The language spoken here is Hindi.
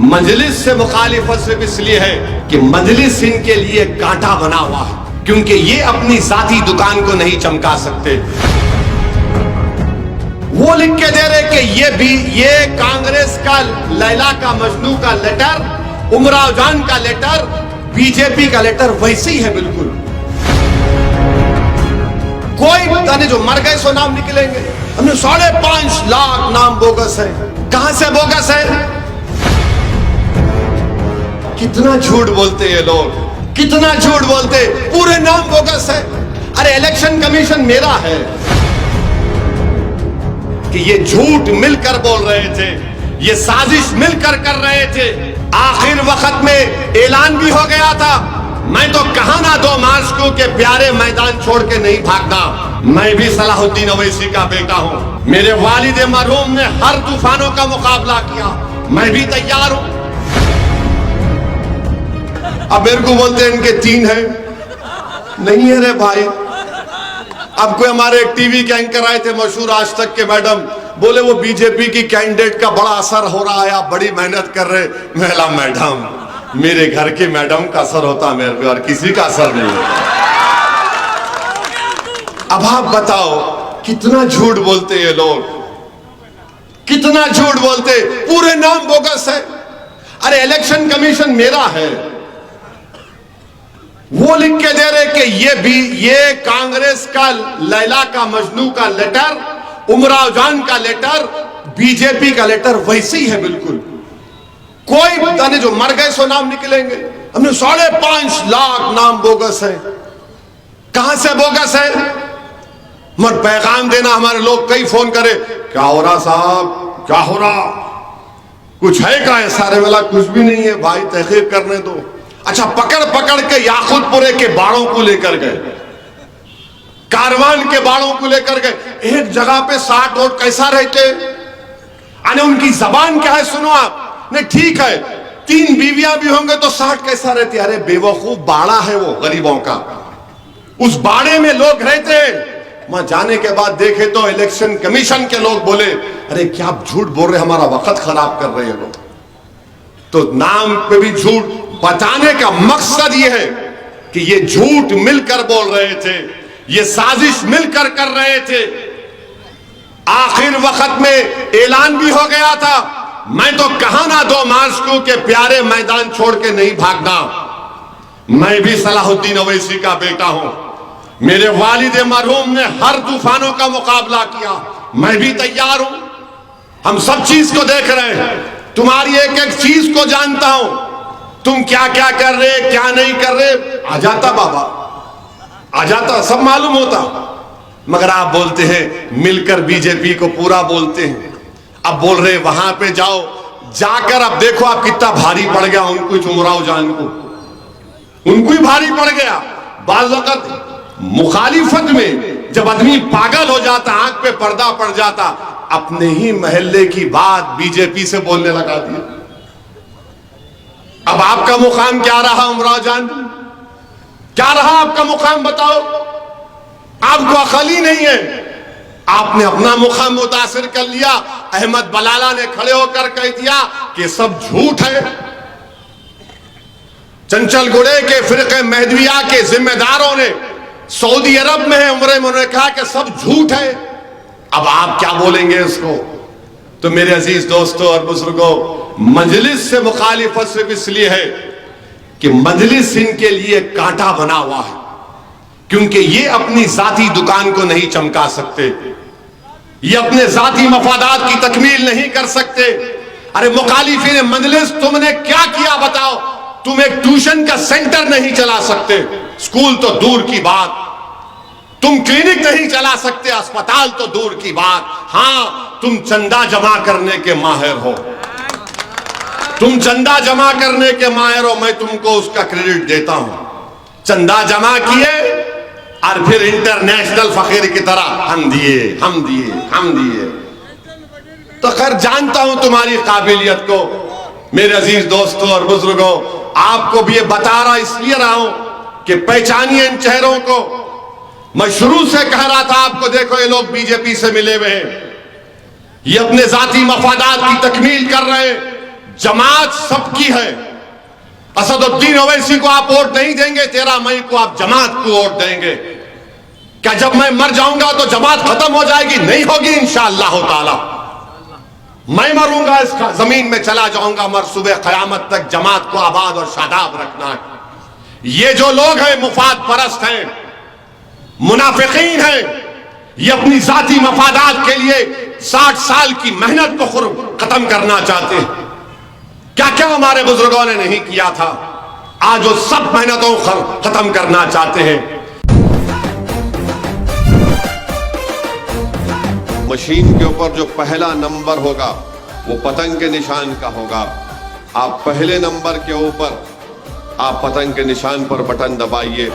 मजलिस से मुखालिफत सिर्फ इसलिए है कि मजलिस इनके लिए कांटा बना हुआ है, क्योंकि ये अपनी जाती दुकान को नहीं चमका सकते। वो लिख के दे रहे कि ये कांग्रेस का लैला का मजनू का लेटर, उमराव जान का लेटर, बीजेपी का लेटर वैसे ही है बिल्कुल। कोई पता नहीं, जो मर गए सो नाम निकलेंगे। हमने 5.5 लाख नाम बोगस है। कहां से बोगस है? कितना झूठ बोलते ये लोग, कितना झूठ बोलते। पूरे नाम बोगस है। अरे इलेक्शन कमीशन मेरा है कि ये झूठ मिलकर बोल रहे थे, ये साजिश मिलकर कर रहे थे। आखिर वक्त में ऐलान भी हो गया था। मैं तो कहा ना 2 मार्च को के प्यारे मैदान छोड़ के नहीं भागना। मैं भी सलाहुद्दीन अवैसी का बेटा हूं। मेरे वालिद मरहूम ने हर तूफानों का मुकाबला किया, मैं भी तैयार हूं। अब मेरे को बोलते हैं इनके 3 है, नहीं है रे भाई। अब कोई हमारे एक टीवी के एंकर आए थे मशहूर आज तक के मैडम, बोले वो बीजेपी की कैंडिडेट का बड़ा असर हो रहा है, आप बड़ी मेहनत कर रहे। महिला मैडम, मेरे घर के मैडम का असर होता मेरे पे, और किसी का असर नहीं होता। अब आप बताओ कितना झूठ बोलते ये लोग, कितना झूठ बोलते। पूरे नाम बोगस है। अरे इलेक्शन कमीशन मेरा है। वो लिख के दे रहे कि ये कांग्रेस का लैला का मजनू का लेटर, उमराव जान का लेटर, बीजेपी का लेटर वैसे ही है बिल्कुल। कोई पता नहीं, जो मर गए सो नाम निकलेंगे। हमने 5.5 लाख नाम बोगस है। कहां से बोगस है? मत पैगाम देना। हमारे लोग कई फोन करे, क्या हो रहा साहब, क्या हो रहा, कुछ है क्या? है सारे वाला कुछ भी नहीं है भाई, तहकीक करने दो। अच्छा, पकड़ पकड़ के याकूतपुरे के बाड़ों को लेकर गए, कारवान के बाड़ों को लेकर गए। एक जगह पे 60 वोट कैसा रहते? अरे उनकी जबान क्या है सुनो आप। नहीं ठीक है, 3 बीवियां भी होंगे तो 60 कैसा रहती? अरे बेवकूफ, बाड़ा है वो गरीबों का। उस बाड़े में लोग रहते हैं। वहां जाने के बाद देखे तो इलेक्शन कमीशन के लोग बोले, अरे क्या आप झूठ बोल रहे, हमारा वक्त खराब कर रहे हैं लोग। तो नाम पे भी झूठ बताने का मकसद ये है कि ये झूठ मिलकर बोल रहे थे, ये साजिश मिलकर कर रहे थे। आखिर वक्त में ऐलान भी हो गया था। मैं तो कहा ना 2 मार्च को के प्यारे मैदान छोड़ के नहीं भागना। मैं भी सलाहुद्दीन अवैसी का बेटा हूं। मेरे वालिद मरहूम ने हर तूफानों का मुकाबला किया, मैं भी तैयार हूं। हम सब चीज को देख रहे हैं, तुम्हारी एक एक चीज को जानता हूं। तुम क्या क्या कर रहे, क्या नहीं कर रहे, आ जाता बाबा, आ जाता, सब मालूम होता। मगर आप बोलते हैं मिलकर बीजेपी को पूरा बोलते हैं। अब बोल रहे वहां पे जाओ, जाकर अब देखो आप कितना भारी पड़ गया उनको, उमराव जान को, उनको ही भारी पड़ गया। बाज़ वक़्त मुखालिफत में जब आदमी पागल हो जाता, आंख पे पर्दा पड़ जाता, अपने ही महल्ले की बात बीजेपी से बोलने लगा दिया। अब आपका मुकाम क्या रहा उमराव जान? क्या रहा आपका मुकाम बताओ? आपको अकल ही नहीं है। आपने अपना मुकाम मुतासिर कर लिया। अहमद बलाला ने खड़े होकर कह दिया कि सब झूठ है। चंचल गुड़े के फिरके महदविया के जिम्मेदारों ने सऊदी अरब में है उम्रे में, उन्होंने कहा कि सब झूठ है। अब आप क्या बोलेंगे इसको? तो मेरे अजीज दोस्तों और बुजुर्गों, मजलिस से मुखालिफत सिर्फ इसलिए है कि मजलिस इनके लिए कांटा बना हुआ है, क्योंकि ये अपनी जाती दुकान को नहीं चमका सकते, ये अपने जाती मफादात की तकमील नहीं कर सकते। अरे मुखालिफिन मजलिस, तुमने क्या किया बताओ? तुम एक ट्यूशन का सेंटर नहीं चला सकते, स्कूल तो दूर की बात, तुम क्लिनिक नहीं चला सकते, अस्पताल तो दूर की बात। हां, तुम चंदा जमा करने के माहिर हो, तुम चंदा जमा करने के माहिर हो, मैं तुमको उसका क्रेडिट देता हूं। चंदा जमा किए और फिर इंटरनेशनल फकीर की तरह हम दिए, हम दिए, हम दिए। तो खैर जानता हूं तुम्हारी काबिलियत को। मेरे अजीज दोस्तों और बुजुर्गों, आपको भी ये बता रहा इसलिए रहा हूं कि पहचानिए इन चेहरों को। मैं शुरू से कह रहा था आपको, देखो ये लोग बीजेपी से मिले हुए हैं, ये अपने जाती मफादात की तकमील कर रहे हैं। जमात सबकी है। असदुद्दीन ओवैसी को आप वोट नहीं देंगे, 13 मई को आप जमात को वोट देंगे। क्या जब मैं मर जाऊंगा तो जमात खत्म हो जाएगी? नहीं होगी इंशाअल्लाह ताला। मैं मरूंगा, इस जमीन में चला जाऊंगा, मर सुबह कयामत तक जमात को आबाद और शादाब रखना है। ये जो लोग हैं मुफाद परस्त हैं, मुनाफिकीन हैं, ये अपनी जाती मफादात के लिए 60 साल की मेहनत को खत्म करना चाहते हैं। क्या क्या हमारे बुजुर्गों ने नहीं किया था, आज वो सब मेहनतों को खत्म करना चाहते हैं। मशीन के ऊपर जो पहला नंबर होगा वो पतंग के निशान का होगा। आप पहले नंबर के ऊपर आप पतंग के निशान पर बटन दबाइए।